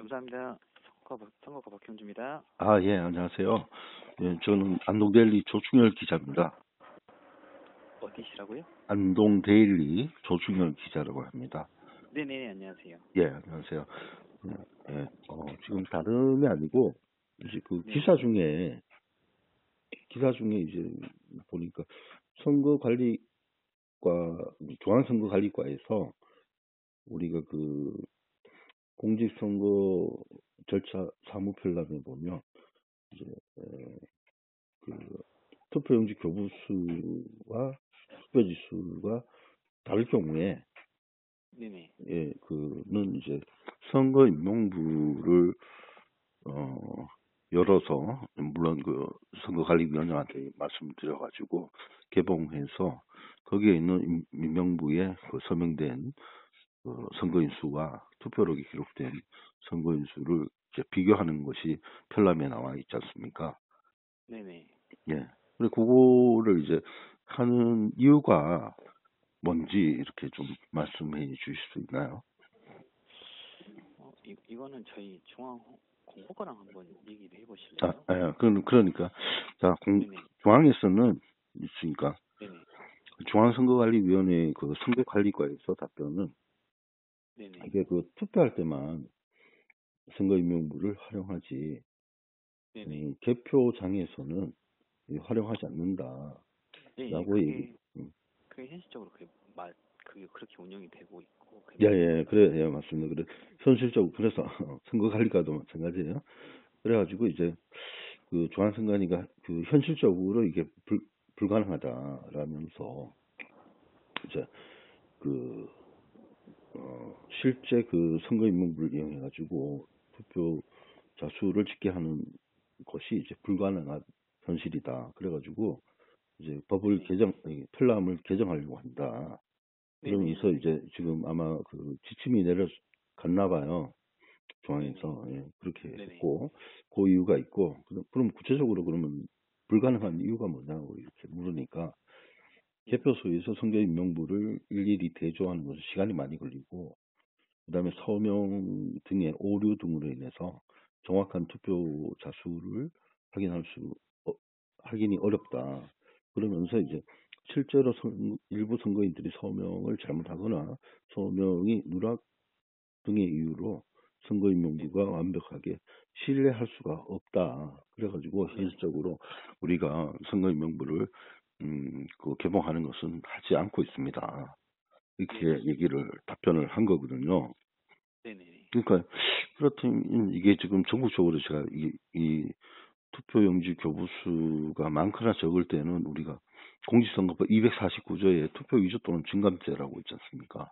감사합니다. 선거가 박형주입니다. 아, 예, 안녕하세요. 예, 저는 안동데일리 조충열 기자입니다. 어디시라고요? 안동데일리 조충열 기자라고 합니다. 네네, 안녕하세요. 예, 안녕하세요. 예, 지금 다름이 아니고, 이제 그 네. 기사 중에 이제 보니까 선거관리과, 중앙선거관리과에서 우리가 그 공직선거 절차 사무편람에 보면, 이제, 그 투표용지 교부수와 투표지수가 다를 경우에 네네. 그는 이제 선거임명부를 열어서 물론 그 선거관리위원장한테 말씀드려가지고 개봉해서 거기에 있는 임명부에 그 서명된 선거인수와 투표록이 기록된 선거인수를 이제 비교하는 것이 편람에 나와 있지 않습니까? 네네. 예. 그리고 그거를 이제 하는 이유가 뭔지 이렇게 좀 말씀해 주실 수 있나요? 이거는 저희 중앙 공보과랑 한번 얘기를 아, 해보실래요? 예. 그러니까 자, 네네. 중앙에서는 있으니까 네네. 중앙선거관리위원회 그 선거관리과에서 답변은 네네. 이게 그 투표할 때만 선거임명부를 활용하지 네네. 개표장에서는 활용하지 않는다라고 예, 얘기. 그게 현실적으로 그게 그렇게 운영이 되고 있고. 예, 그래, 예, 맞습니다. 그래, 현실적으로, 그래서, 선거관리과도 마찬가지예요. 그래가지고, 이제, 그, 중앙선관위가, 그, 현실적으로 이게 불가능하다라면서, 이제, 그, 실제 그 선거인명부를 이용해가지고, 투표자 수를 집계 하는 것이 이제 불가능한 현실이다. 그래가지고, 이제 법을 편람을 개정하려고 한다. 그러면서 네네. 이제 지금 아마 그 지침이 내려갔나 봐요. 중앙에서. 예, 그렇게 네네. 했고, 그 이유가 있고, 그럼 구체적으로 그러면 불가능한 이유가 뭐냐고 이렇게 물으니까, 개표소에서 선거인명부를 일일이 대조하는 것은 시간이 많이 걸리고, 그 다음에 서명 등의 오류 등으로 인해서 정확한 투표자 수를 확인이 어렵다. 그러면서 이제 실제로 일부 선거인들이 서명을 잘못하거나 서명이 누락 등의 이유로 선거인명부가 완벽하게 신뢰할 수가 없다. 그래가지고 현실적으로 우리가 선거인명부를 그 개봉하는 것은 하지 않고 있습니다. 이렇게 답변을 한 거거든요. 네네. 그러니까 그렇다면 이게 지금 전국적으로 제가 이 투표용지 교부수가 많거나 적을 때는 우리가 공직선거법 249조에 투표 위조 또는 증감죄라고 있지 않습니까?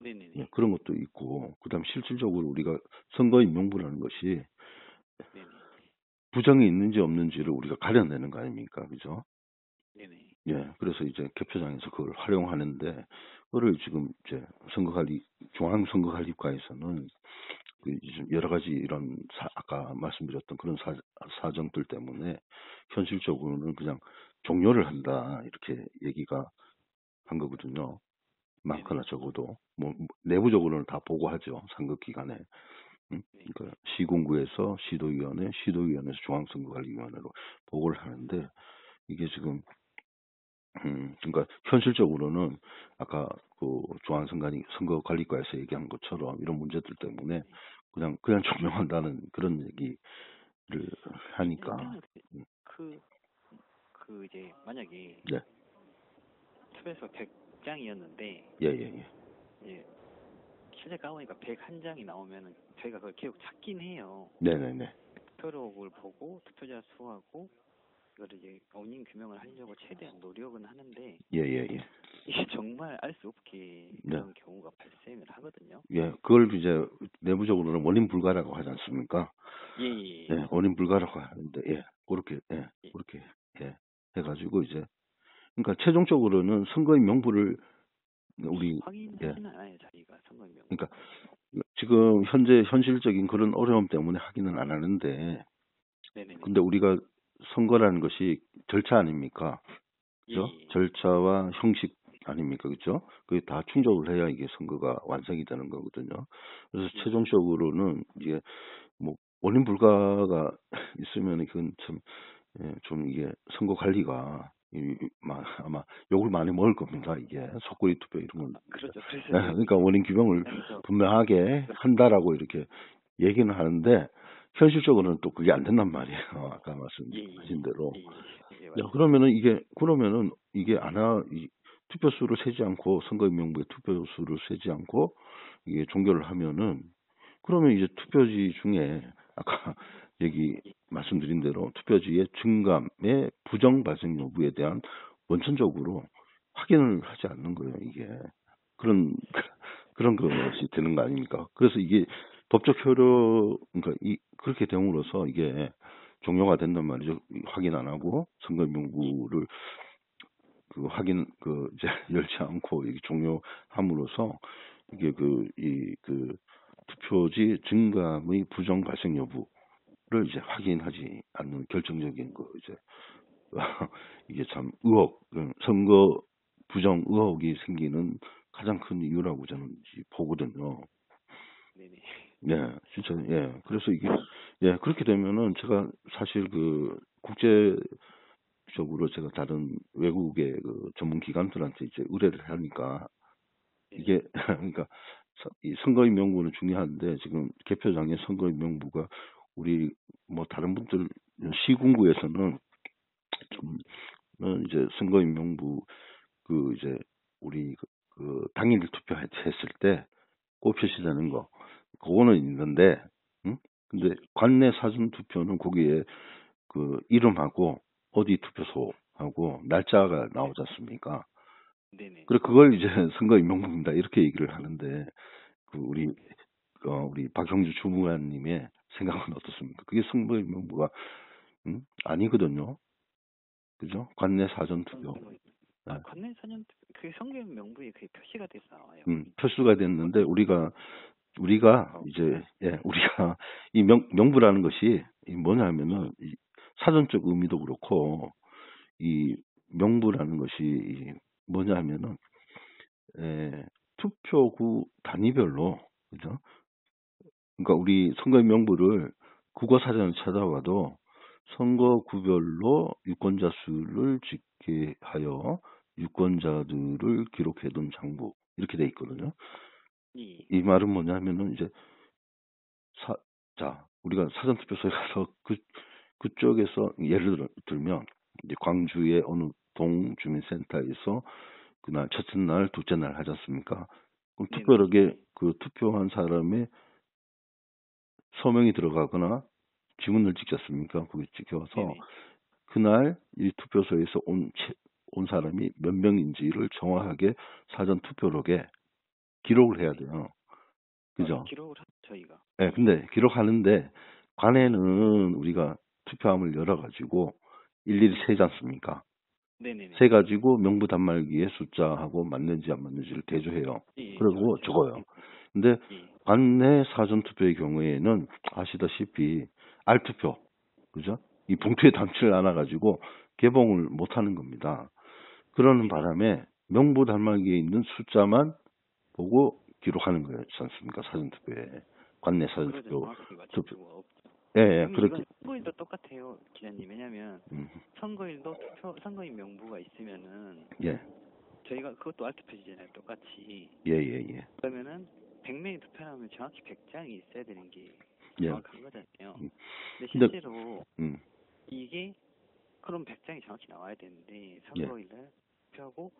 네네네. 예, 그런 것도 있고, 그다음 실질적으로 우리가 선거인명부라는 것이 네네. 부정이 있는지 없는지를 우리가 가려내는 거 아닙니까, 그죠? 네네. 예, 그래서 이제 개표장에서 그걸 활용하는데, 그거를 지금 이제 중앙선거관리과에서는 그 여러 가지 이런 아까 말씀드렸던 그런 사정들 때문에 현실적으로는 그냥 종료를 한다 이렇게 얘기가 한 거거든요. 많거나 적어도 뭐 내부적으로는 다 보고하죠. 선거 기간에. 그러니까 시군구에서 시도위원회, 시도위원회에서 중앙선거관리위원회로 보고를 하는데 이게 지금 그러니까 현실적으로는 아까 그 중앙선거관리과에서 얘기한 것처럼 이런 문제들 때문에 그냥 종용한다는 그런 얘기를 하니까. 일단은 이제 만약에 네. 투표소 100장이었는데 예. 예, 실제 까보니까 101장이 나오면은 저희가 그걸 계속 찾긴 해요. 네네네. 투표록을 보고 투표자 수하고 이거를 이제 원인 규명을 하려고 최대한 노력은 하는데 예. 이게 정말 알 수 없게 그런 경우가 발생을 하거든요. 예, 그걸 이제 내부적으로는 원인 불가라고 하지 않습니까? 예. 예, 원인 불가라고 하는데 그렇게 해가지고 이제 그러니까 최종적으로는 선거인 명부를 우리 확인하지는 않아요, 자기가 선거인명. 그러니까 지금 현재 현실적인 그런 어려움 때문에 하기는 안 하는데, 네네네. 근데 우리가 선거라는 것이 절차 아닙니까? 그죠? 절차와 형식 아닙니까? 그죠? 그게 다 충족을 해야 이게 선거가 완성이 되는 거거든요. 그래서 최종적으로는 이제 원인 불가가 있으면 그건 참, 좀 이게 선거 관리가 아마 욕을 많이 먹을 겁니다. 이게 속거리 투표 이런 건. 그렇죠. 그래서 그러니까 원인 규명을 분명하게 한다라고 이렇게 얘기는 하는데 현실적으로는 또 그게 안 된단 말이에요. 아까 말씀하신 대로. 그러면은 이게 이 투표수를 세지 않고 선거인명부에 투표수를 세지 않고 이게 종결을 하면은 그러면 이제 투표지 중에 아까 얘기 말씀드린 대로 투표지의 증감의 부정 발생 여부에 대한 원천적으로 확인을 하지 않는 거예요. 이게 그런 것이 되는 거 아닙니까? 그래서 이게 법적 효력 그러니까 그렇게 됨으로써 이게 종료가 된단 말이죠. 확인 안 하고 선거인명부를 이제 열지 않고 이게 종료함으로써 이게 투표지 증감의 부정 발생 여부를 이제 확인하지 않는 결정적인 이제 이게 참 선거 부정 의혹이 생기는 가장 큰 이유라고 저는 보거든요. 네네. 진짜, 그래서 이게, 그렇게 되면은 제가 사실 국제적으로 제가 다른 외국의 전문 기관들한테 이제 의뢰를 하니까 이게, 그러니까 이 선거인 명부는 중요한데 지금 개표장의 선거인 명부가 우리 다른 분들 시군구에서는 좀 이제 선거인 명부 이제 우리 당일 투표했을 때 꼭 표시되는 거 그거는 있는데 근데 관내 사전 투표는 거기에 이름하고 어디 투표소하고 날짜가 나오지 않습니까? 네네. 그래 그걸 이제 선거 임명부입니다 이렇게 얘기를 하는데 우리 박형주 주무관님의 생각은 어떻습니까? 그게 선거 임명부가 아니거든요. 그죠? 관내 사전 투표. 관내 사전 그 선거 명부에 그게 표시가 돼서 나와요. 표시가 됐는데 우리가 이제 우리가 이 명부라는 것이 뭐냐면은 이 사전적 의미도 그렇고 이 명부라는 것이 뭐냐면은 투표구 단위별로 그죠? 그러니까 우리 선거인 명부를 국어사전을 찾아봐도 선거구별로 유권자 수를 집계하여 유권자들을 기록해둔 장부 이렇게 돼 있거든요. 이 말은 뭐냐면은 이제 우리가 사전투표소에 가서 그쪽에서 예를 들면 이제 광주의 어느 동주민센터에서 그날 첫째 날, 둘째 날 하지 않습니까? 그럼 투표록에 투표한 사람의 서명이 들어가거나 지문을 찍지 않습니까? 거기 찍혀서 그날 이 투표소에서 온 사람이 몇 명인지를 정확하게 사전 투표록에 기록을 해야 돼요. 그죠? 기록을 하죠, 저희가. 네, 근데 기록하는데 관에는 우리가 투표함을 열어가지고 일일이 세지 않습니까? 네네네. 세가지고 명부 단말기에 숫자하고 맞는지 안 맞는지를 대조해요. 그리고 적어요. 근데 관내 사전 투표의 경우에는 아시다시피 알투표, 그죠? 이 봉투에 담지를 않아가지고 개봉을 못하는 겁니다. 그러는 바람에 명부 단말기에 있는 숫자만 보고 기록하는 거였지 않습니까? 사전 투표에. 관내 사전 투표. 그렇게. 선거일도 똑같아요, 기자님. 왜냐면 선거일도 선거인 명부가 있으면은 저희가 그것도 알투표지잖아요, 똑같이. 그러면은 100명이 투표하면 정확히 100장이 있어야 되는 게 정확한 거잖아요. 근데 실제로 이게 그럼 100장이 정확히 나와야 되는데 선거일날 투표하고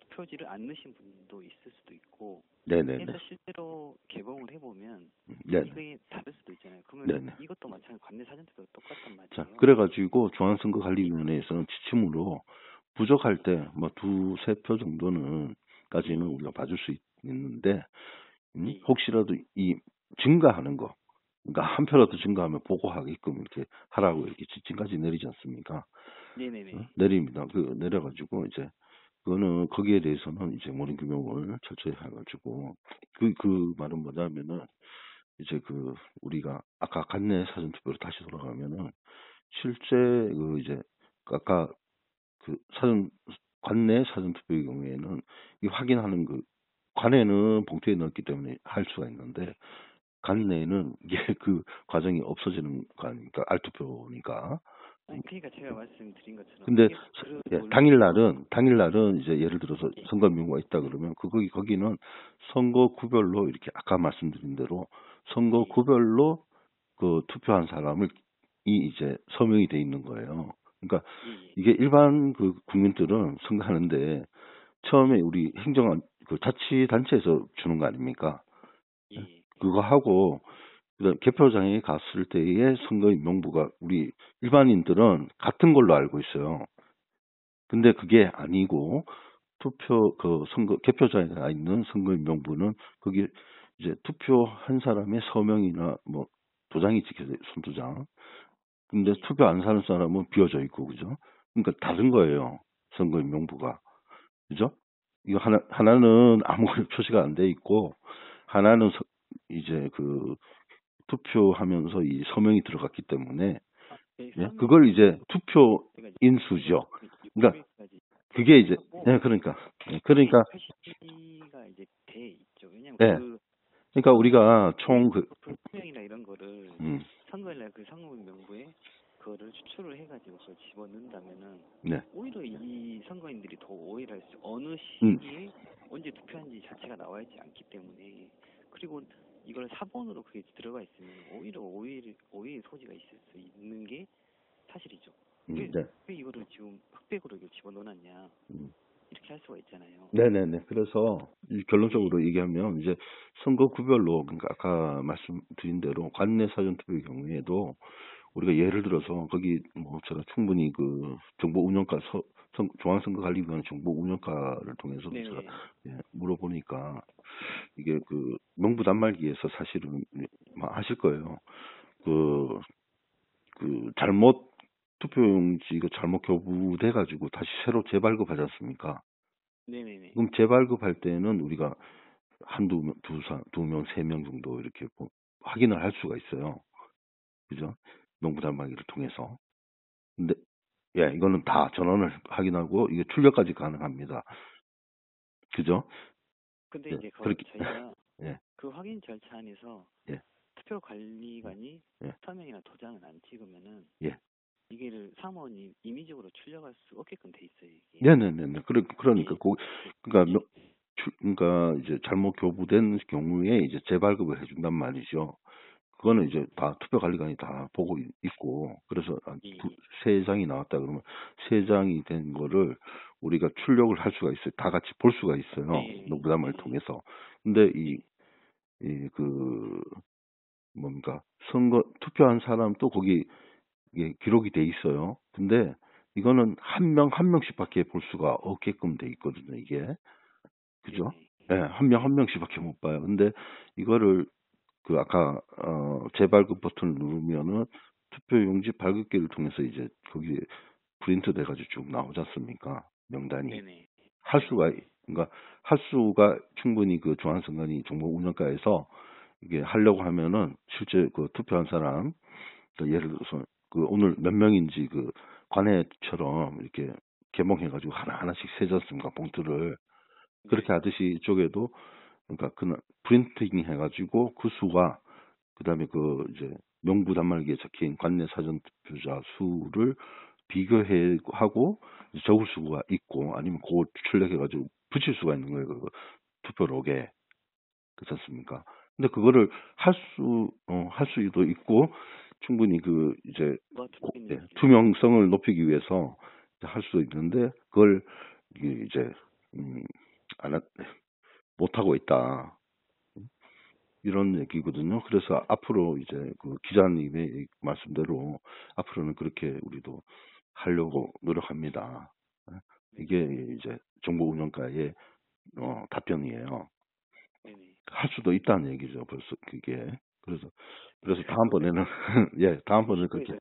투표지를 안 넣으신 분도 있을 수도 있고 그래서 실제로 개봉을 해보면 이게 다를 수도 있잖아요. 그러면 이것도 마찬가지로 관내 사전투표 똑같단 말이에요. 자, 그래가지고 중앙선거관리위원회에서는 지침으로 부족할 때 두세 표 정도는까지는 우리가 봐줄 수 있는데 혹시라도 이 증가하는 거 그러니까 한 표라도 증가하면 보고하게끔 이렇게 하라고 이렇게 지침까지 내리지 않습니까? 네네네. 내립니다. 내려가지고 이제 그거는 거기에 대해서는 이제 원인 규명을 철저히 해가지고 그 말은 뭐냐면은 이제 우리가 아까 관내 사전 투표로 다시 돌아가면은 실제 이제 아까 관내 사전 투표의 경우에는 이 확인하는 관에는 봉투에 넣었기 때문에 할 수가 있는데 관내는 이게 그 과정이 없어지는 거 아닙니까? 알투표니까. 그러니까 제가 말씀드린 것처럼. 근데 당일날은 이제 예를 들어서 선거 임명부가 있다 그러면 거기는 선거구별로 이렇게 아까 말씀드린 대로 선거구별로 그 투표한 사람을 이제 서명이 돼 있는 거예요. 그러니까 이게 일반 그 국민들은 선거하는데 처음에 우리 그 자치단체에서 주는 거 아닙니까? 그거 하고 그다음 개표장에 갔을 때의 선거인명부가 우리 일반인들은 같은 걸로 알고 있어요. 근데 그게 아니고 개표장에 가 있는 선거인명부는 거기 이제 투표한 사람의 서명이나 뭐 도장이 찍혀져 손도장. 근데 투표 안 사는 사람은 비어져 있고 그죠? 그러니까 다른 거예요. 선거인명부가. 그죠? 이거 하나는 아무것도 표시가 안 돼 있고 하나는 이제 그 투표하면서 이 서명이 들어갔기 때문에 예? 그걸 이제 투표 인수죠. 그러니까 그게 이제 그러니까 표시가 이제 돼 있죠. 왜냐면 그러니까 우리가 총 불투명이나 이런 거를 선거일날 그 선거인명부에 그거를 추출을 해가지고 그걸 집어넣는다면은 오히려 이 선거인들이 더 오해를 할 수, 어느 시기에 언제 투표한지 자체가 나와 있지 않기 때문에, 그리고 이걸 사본으로 그게 들어가 있으면 오히려 오해의 소지가 있을 수 있는 게 사실이죠. 왜 이거를 지금 흑백으로 이걸 집어넣어놨냐 이렇게 할 수가 있잖아요. 네네네. 그래서 결론적으로 얘기하면 이제 선거구별로, 그러니까 아까 말씀드린 대로 관내 사전투표의 경우에도 우리가 예를 들어서 거기 뭐 제가 충분히 그 정보 운영과 중앙선거관리위원회 정보 운영과를 통해서 제가 물어보니까 이게 그 명부 단말기에서 사실은 하실 거예요. 그 잘못 투표용지가 잘못 교부돼가지고 다시 새로 재발급하지 않습니까? 네네네. 그럼 재발급할 때는 우리가 두 명, 세 명 정도 이렇게 확인을 할 수가 있어요. 그죠? 명부 단말기를 통해서. 근데 이거는 다 전원을 확인하고 이게 출력까지 가능합니다. 그죠? 근데 이제 저희가 그 확인 절차 안에서 투표관리관이 서명이나 도장을 안 찍으면은 이게를 사무원이 임의적으로 출력할 수 없게끔 돼 있어요. 이게. 네네네. 그러니까 이제 잘못 교부된 경우에 이제 재발급을 해준단 말이죠. 그거는 이제 다 투표관리관이 다 보고 있고, 그래서 세 장이 나왔다 그러면 세 장이 된 거를 우리가 출력을 할 수가 있어요. 다 같이 볼 수가 있어요. 농부담을 통해서. 근데 투표한 사람도 거기 기록이 돼 있어요. 근데 이거는 한 명씩밖에 볼 수가 없게끔 돼 있거든요, 이게. 그죠? 한 명씩밖에 못 봐요. 근데 이거를 아까 재발급 버튼을 누르면은 투표용지 발급기를 통해서 이제 거기에 프린트 돼가지고 쭉 나오지 않습니까? 명단이. 그러니까 할 수가 충분히 그 중앙선관위 정보운영과에서 이게 하려고 하면은 실제 그 투표한 사람, 예를 들어서 그 오늘 몇 명인지 그 관회처럼 이렇게 개봉해가지고 하나씩 세지 않습니까? 봉투를. 그렇게 하듯이 이쪽에도 그러니까 그날 프린팅 해가지고 그 수가 그다음에 그 이제 명부 단말기에 적힌 관내 사전 투표자 수를 비교해 하고 적을 수가 있고 아니면 그걸 출력해가지고 붙일 수가 있는 거예요. 그 투표록에. 그렇지 않습니까? 근데 그거를 할 수도 있고 충분히 그 이제 투명성을 높이기 위해서 할 수도 있는데 그걸 이제 못 하고 있다. 이런 얘기거든요. 그래서 앞으로 이제 그 기자님의 말씀대로 앞으로는 그렇게 우리도 하려고 노력합니다. 이게 이제 정보운영과의 답변이에요. 할 수도 있다는 얘기죠. 벌써 그게. 그래서 다음번에는 다음번에는 그렇게.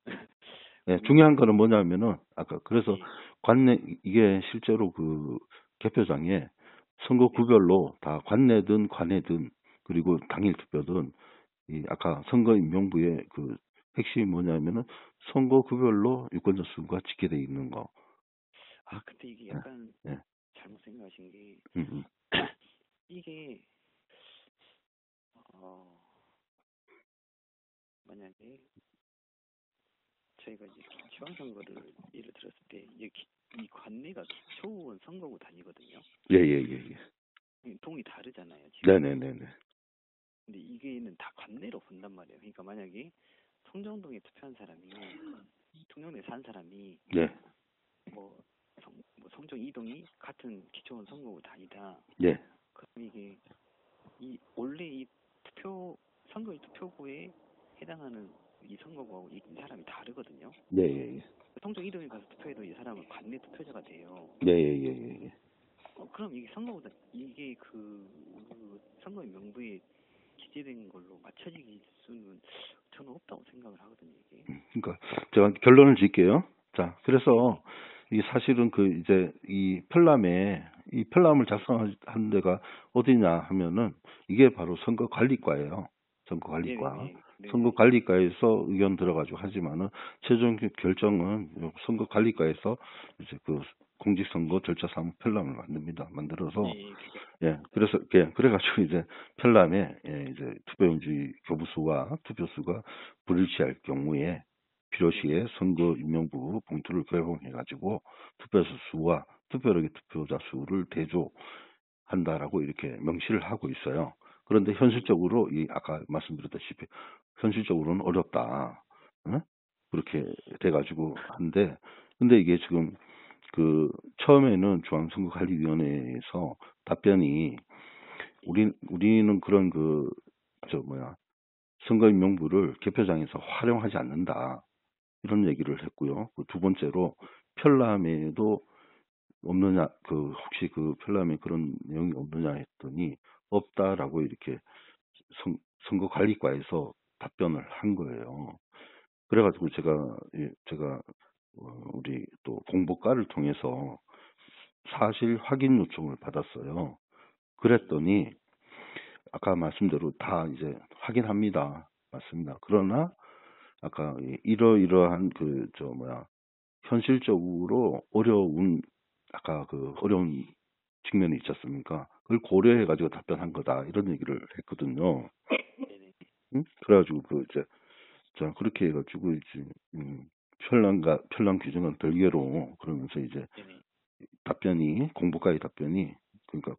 중요한 거는 뭐냐면은 아까 그래서 이게 실제로 그 개표장에 선거구별로 다 관내든 관외든 그리고 당일 투표든 아까 선거인명부의 그 핵심이 뭐냐면은 선거구별로 유권자 수가 집계돼 있는 거. 근데 이게 약간 잘못 생각하신 게 이게 만약에 저희가 이제 지방선거를 예를 들었을 때 이 관내가 기초원 선거구 단위거든요. 예. 동이 다르잖아요. 지금. 네네네네. 근데 이게는 다 관내로 본단 말이에요. 그러니까 만약에 성정동에 투표한 사람이 통영에 산 사람이 네. 성정 이동이 같은 기초원 선거구 단위다. 네. 그럼 이게 원래 이 선거일 투표구에 해당하는 이 선거구하고 이 사람이 다르거든요. 예. 성정 이동에 가서 투표해도 이 사람은 관내 투표자가 돼요. 예. 그럼 이게 선거보다 이게 선거의 명부에 기재된 걸로 맞춰질 수는 저는 없다고 생각을 하거든요. 이게. 그러니까 제가 결론을 짓게요. 자, 그래서 이게 사실은 이제 이 편람을 작성한 데가 어디냐 하면은 이게 바로 선거관리과예요. 선거관리과. 네네. 선거관리과에서 의견 들어가지고 하지만은 최종 결정은 선거관리과에서 이제 공직선거 절차 사무 편람을 만들어서 그래가지고 이제 편람에 이제 투표용지 교부수와 투표수가 불일치할 경우에 필요시에 선거 임명부 봉투를 개봉해가지고 투표자 수와 투표력의 투표자 수를 대조한다라고 이렇게 명시를 하고 있어요. 그런데 현실적으로 아까 말씀드렸다시피 현실적으로는 어렵다. 응? 그렇게 돼가지고 한데 근데 이게 지금 처음에는 중앙선거관리위원회에서 답변이 우리는 그런 선거인명부를 개표장에서 활용하지 않는다. 이런 얘기를 했고요. 두 번째로 편람에도 없느냐, 혹시 편람에 그런 내용이 없느냐 했더니 없다라고 이렇게 선거관리과에서 답변을 한 거예요. 그래가지고 제가 우리 또 공보과를 통해서 사실 확인 요청을 받았어요. 그랬더니 아까 말씀대로 다 이제 확인합니다. 맞습니다. 그러나 아까 이러이러한 현실적으로 어려운 측면이 있지 않습니까? 그걸 고려해 가지고 답변한 거다 이런 얘기를 했거든요. 응? 그래가지고 그렇게 해가지고 이제 편람 규정은 별개로 그러면서 이제 공보과의 답변이 그러니까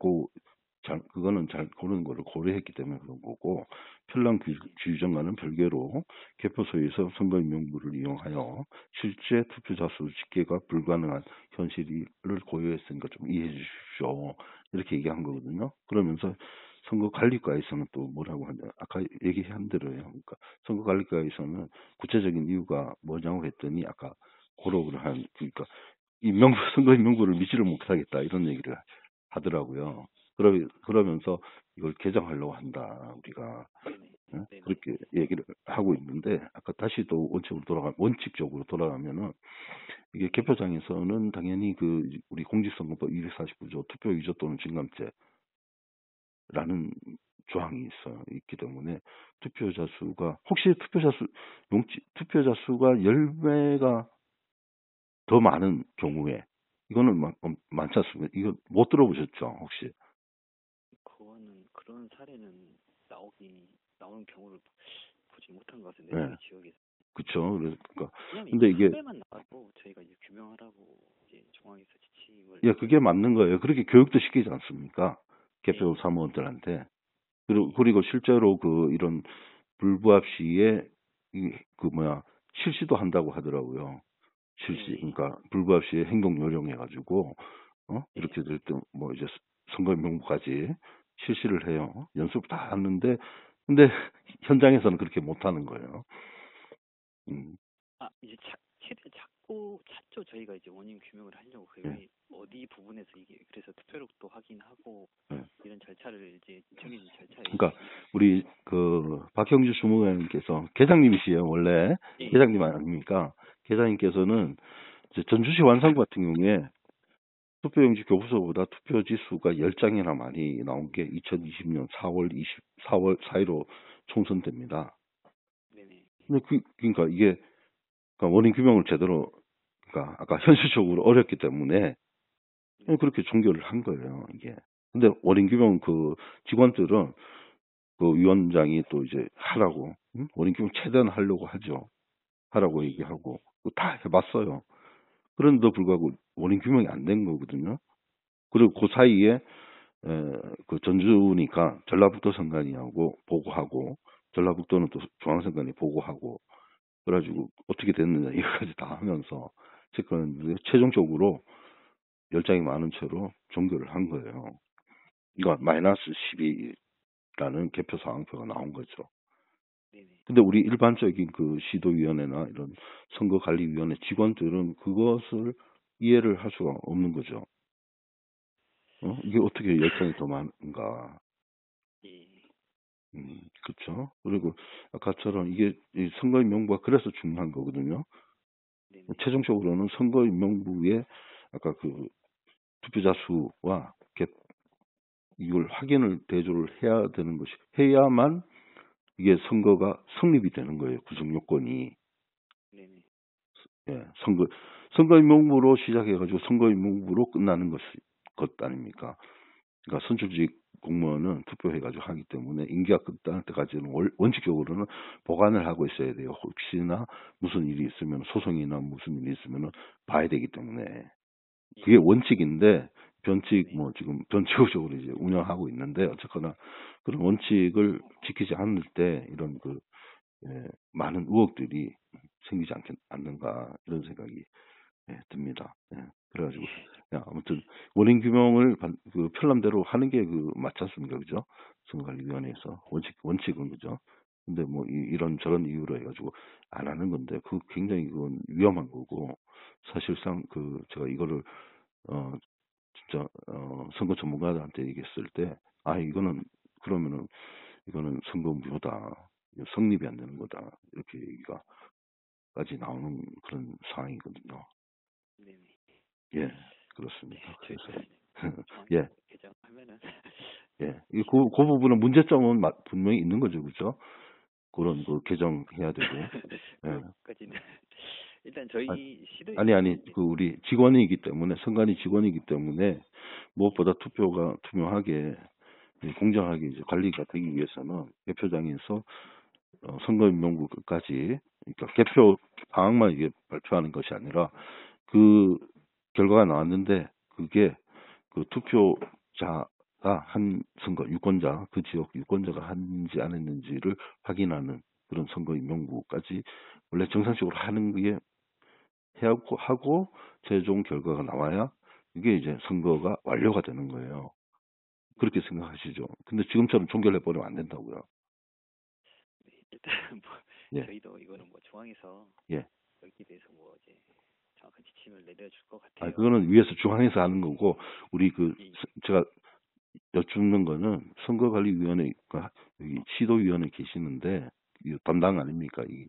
그거는 그런 거를 고려했기 때문에 그런 거고 편람 규정과는 별개로 개표소에서 선거인명부를 이용하여 실제 투표자 수 집계가 불가능한 현실을 고려했으니까 좀 이해해 주십시오. 이렇게 얘기한 거거든요. 그러면서 선거관리과에서는 또 뭐라고 하냐 아까 얘기한 대로요. 그러니까 선거관리과에서는 구체적인 이유가 뭐냐고 했더니 아까 그러한 그러니까 선거인명부를 믿지를 못하겠다 이런 얘기를 하더라고요. 그러면서 이걸 개정하려고 한다 우리가 그렇게 얘기를 하고 있는데 아까 다시 또 원칙적으로 돌아가면은 이게 개표장에서는 당연히 우리 공직선거법 249조 투표 위조 또는 증감죄라는 조항이 있기 때문에 투표자 수가 혹시 투표자 수가 10배가 더 많은 경우에 이거는 많지 않습니까? 이거 못 들어보셨죠 혹시? 그런 사례는 나오는 경우를 보지 못한 것 같은데 저희 지역에서. 그렇죠. 그러니까 근데 이게 만 나와도 저희가 이제 규명하라고 이제 중앙에서 지침을. 그게 맞는 거예요. 그렇게 교육도 시키지 않습니까? 개표 사무원들한테. 그리고 실제로 이런 불부합 시에 실시도 한다고 하더라고요. 그러니까 불부합 시에 행동 요령해가지고 이렇게 될 때 이제 선거인명부까지 실시를 해요. 연습 다 하는데 근데 현장에서는 그렇게 못하는 거예요. 이제 찾죠. 저희가 이제 원인 규명을 하려고 어디 부분에서 이게 그래서 투표력도 확인하고 이런 절차를 이제 정해진 절차에. 그러니까 우리 박형주 주무관님께서 계장님이시에요 원래. 계장님 아닙니까? 계장님께서는 이제 전주시 완산구 같은 경우에 투표용지 교부서보다 투표지 수가 10장이나 많이 나온 게 2020년 4월 4일로 총선됩니다. 네네. 근데 그러니까 이게 원인 규명을 제대로 아까 현실적으로 어렵기 때문에 그렇게 종결을 한 거예요 이게. 근데 원인 규명 직원들은 그 위원장이 또 이제 하라고, 원인 규명 최대한 하려고 하죠. 하라고 얘기하고 다 해봤어요. 그런데도 불구하고 원인 규명이 안 된 거거든요. 그리고 그 사이에 그 전주니까 전라북도 선관위하고 보고하고 전라북도는 또 중앙선관위 보고하고 그래가지고 어떻게 됐느냐 이거까지 다 하면서 체크했는데 최종적으로 열장이 많은 채로 종결을 한 거예요. 그러니까 마이너스 12라는 개표 상황표가 나온 거죠. 근데 우리 일반적인 그 시도위원회나 이런 선거관리위원회 직원들은 그것을 이해를 할 수가 없는 거죠. 이게 어떻게 열정이 더 많은가. 그렇죠. 그리고 아까처럼 이게 선거인명부가 그래서 중요한 거거든요. 최종적으로는 선거인명부의 아까 그 투표자 수와 이걸 확인을 대조를 해야 되는 것이 해야만 이게 선거가 성립이 되는 거예요. 구성 요건이. 예, 선거인명부로 시작해가지고 선거인명부로 끝나는 것 아닙니까? 그러니까 선출직 공무원은 투표해가지고 하기 때문에 임기가 끝날 때까지는 원칙적으로는 보관을 하고 있어야 돼요. 혹시나 무슨 일이 있으면 소송이나 무슨 일이 있으면 봐야 되기 때문에 그게 원칙인데 변칙 뭐 지금 변칙적으로 이제 운영하고 있는데 어쨌거나 그런 원칙을 지키지 않을 때 이런 그 많은 의혹들이 생기지 않는가 이런 생각이 듭니다. 그래가지고 아무튼 원인 규명을 그 편람대로 하는 게 그 맞지 않습니까, 그죠? 선거관리위원회에서 원칙은 그죠? 근데 뭐 이런 저런 이유로 해가지고 안 하는 건데 그 굉장히 그건 위험한 거고 사실상 그 제가 이거를 진짜 선거 전문가들한테 얘기했을 때 이거는 그러면은 이거는 선거무효다 성립이 안 되는 거다 이렇게 얘기가까지 나오는 그런 상황이거든요. 예, 그렇습니다. 그래서 예, 개정하면은 그 부분은 문제점은 분명히 있는 거죠, 그렇죠? 그런 거 개정해야 되고. 그까지는 일단 저희 시도 아니 그 우리 직원이기 때문에 선관위 직원이기 때문에 무엇보다 투표가 투명하게 공정하게 이제 관리가 되기 위해서는 개표장에서 선거인명부 끝까지 그러니까 개표 방향만 이게 발표하는 것이 아니라 그 결과가 나왔는데 그게 그 투표자가 한 선거 유권자 그 지역 유권자가 한지 안 했는지를 확인하는 그런 선거인명부까지 원래 정상적으로 하는 게 하고 최종 결과가 나와야 이게 이제 선거가 완료가 되는 거예요. 그렇게 생각하시죠. 근데 지금처럼 종결해버리면 안 된다고요. 일단 뭐 저희도 이거는 뭐 중앙에서 여기에 대해서 뭐 이제 정확한 지침을 내려줄 것 같아요. 그거는 위에서 중앙에서 하는 거고 우리 그 제가 여쭙는 거는 선거관리위원회가 여기 시도위원회 계시는데 담당 아닙니까 이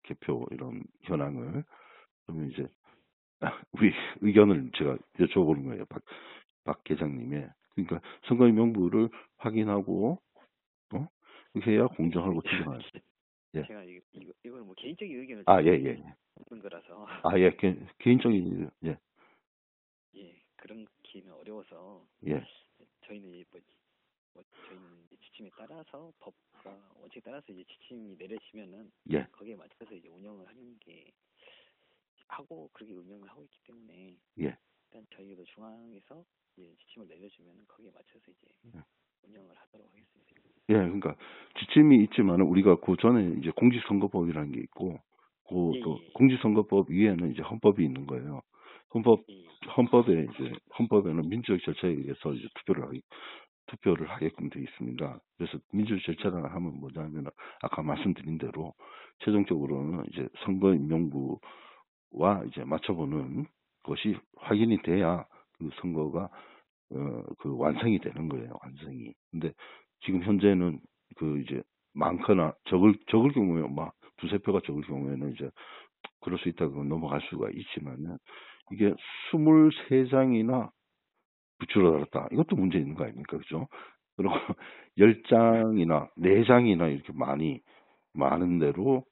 개표 이런 현황을 그러면 이제 우리 의견을 제가 여쭤보는 거예요. 박 계장님의 그러니까 선거인명부를 확인하고 해야 공정하고 투명하죠. 제가 이거는 뭐 개인적인 의견을 묻는 거라서 개인적인 그런기는 어려워서 저희는 저희는 지침에 따라서 법과 원칙에 따라서 이제 지침이 내려지면은 거기에 맞춰서 이제 운영을 하는 게 하고 그렇게 운영을 하고 있기 때문에 일단 저희도 중앙에서 이제 지침을 내려주면은 거기에 맞춰서 이제 운영을 하도록 하겠습니다. 그러니까 지침이 있지만은 우리가 그 전에 이제 공직선거법이라는 게 있고 또 공직선거법 위에는 이제 헌법이 있는 거예요. 헌법에는 민주적 절차에 의해서 이제 투표를 하게끔 되어 있습니다. 그래서 민주적 절차를 하면 뭐냐면 아까 말씀드린 대로 최종적으로는 이제 선거인명부와 이제 맞춰보는 것이 확인이 돼야 그 선거가 그 완성이 되는 거예요. 완성이. 근데 지금 현재는 그 이제 많거나 적을 경우에 막 두세 표가 적을 경우에는 이제 그럴 수 있다고 넘어갈 수가 있지만은 이게 23장이나 부추러 달았다. 이것도 문제 있는 거 아닙니까? 그죠? 그리고 10장이나 4장이나 이렇게 많은 대로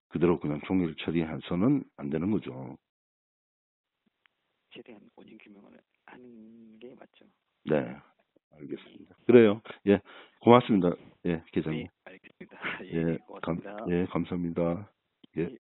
그대로 그냥 종이를 처리해서는 안 되는 거죠. 최대한 원인 규명을 하는 게 맞죠. 네, 알겠습니다. 그래요. 고맙습니다. 예, 계장님. 네, 알겠습니다. 예, 고맙습니다. 감사합니다. 예.